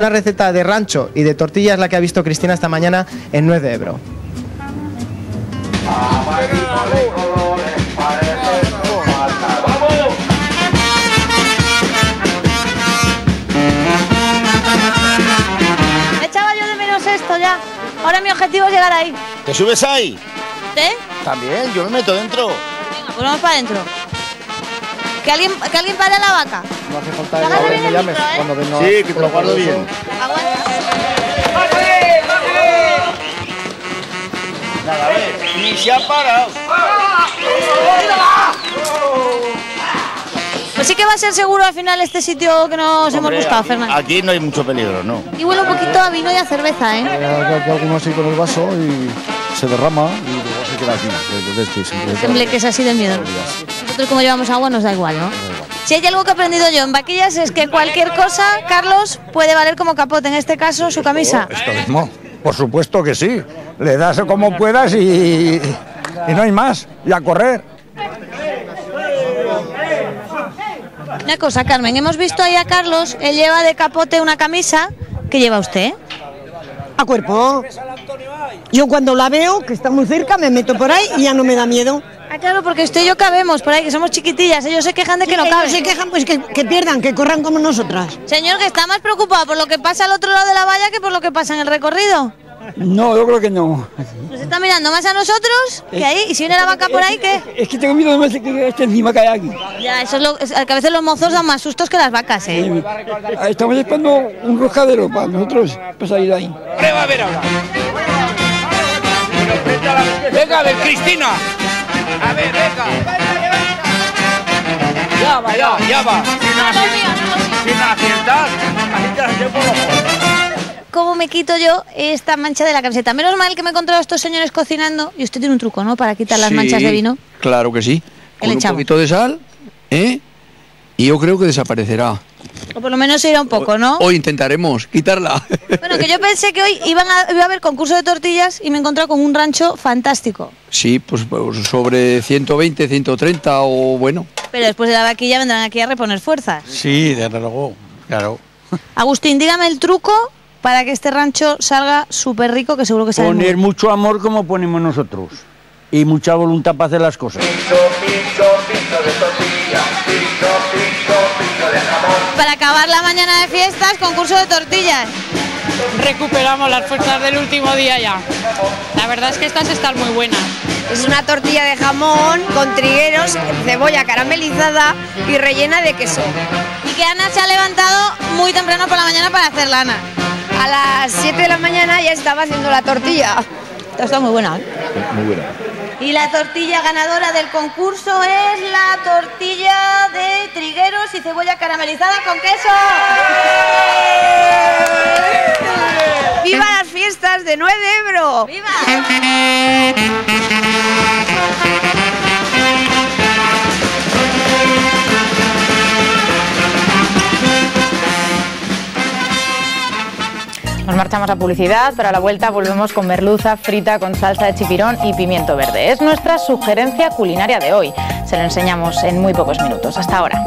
Una receta de rancho y de tortillas la que ha visto Cristina esta mañana en Nuez de Ebro. Echaba yo de menos esto ya. Ahora mi objetivo es llegar ahí. ¿Te subes ahí? ¿Usted? También, yo me meto dentro. Venga, pues vamos para adentro. Que alguien pare a la vaca. No hace falta Agárrate bien que me el llames micro, ¿eh? cuando venga. Sí, que te lo guardo bien. Aguanta. Nada, a ver, ni se ha parado. Pues sí que va a ser seguro al final este sitio que nos hemos buscado, Fernando. Aquí no hay mucho peligro, ¿no? Y huele un poquito a vino y a cerveza, ¿eh? Aquí alguno así con el vaso y se derrama y luego se queda aquí. Temble que es así de miedo. Nosotros como llevamos agua nos da igual, ¿no? Si hay algo que he aprendido yo en vaquillas es que cualquier cosa, Carlos, puede valer como capote. En este caso, su camisa. Esto mismo, por supuesto que sí. Le das como puedas y no hay más. Y a correr. Una cosa, Carmen, hemos visto ahí a Carlos, él lleva de capote una camisa. ¿Qué lleva usted? A cuerpo. Yo cuando la veo, que está muy cerca, me meto por ahí y ya no me da miedo. Ah, claro, porque usted y yo cabemos por ahí, que somos chiquitillas. Ellos se quejan de que no caben. Ellos se quejan, pues que pierdan, que corran como nosotras. Señor, que está más preocupado por lo que pasa al otro lado de la valla que por lo que pasa en el recorrido. No, yo creo que no. Nos está mirando más a nosotros que ahí. Y si viene la vaca por ahí, ¿qué? Es que tengo miedo de que este encima cae aquí. Ya, eso es que a veces los mozos dan más sustos que las vacas, ¿eh? Estamos esperando un roscadero para nosotros, para salir de ahí. Prueba a ver ahora. Venga, a ver, Cristina. A ver, venga. Ya va. Sin aciertar. ¿Cómo me quito yo esta mancha de la camiseta? Menos mal que me he encontrado a estos señores cocinando. Y usted tiene un truco, ¿no? Para quitar las manchas de vino. Claro que sí. ¿Qué le Con un echamos? poquito de sal, ¿eh? Y yo creo que desaparecerá. O por lo menos se irá un poco, ¿no? Hoy intentaremos quitarla. Bueno, que yo pensé que hoy iba a haber concurso de tortillas y me he encontrado con un rancho fantástico. Sí, pues sobre 120, 130 o bueno. Pero después de la vaquilla vendrán aquí a reponer fuerzas. Sí, desde luego, claro. Agustín, dígame el truco para que este rancho salga súper rico, que seguro que sale muy Poner bueno. mucho amor como ponemos nosotros y mucha voluntad para hacer las cosas. Para acabar la mañana de fiestas, concurso de tortillas. Recuperamos las fuerzas del último día ya. La verdad es que estas están muy buenas. Es una tortilla de jamón con trigueros, cebolla caramelizada y rellena de queso. Y que Ana se ha levantado muy temprano por la mañana para hacer lana. A las 7 de la mañana ya estaba haciendo la tortilla. Esta está muy buena, ¿eh? Muy buena. Y la tortilla ganadora del concurso es la tortilla de trigueros y cebolla caramelizada con queso. ¡Viva las fiestas de Nuez de Ebro! ¡Viva! Nos marchamos a publicidad, pero a la vuelta volvemos con merluza frita con salsa de chipirón y pimiento verde. Es nuestra sugerencia culinaria de hoy. Se lo enseñamos en muy pocos minutos. Hasta ahora.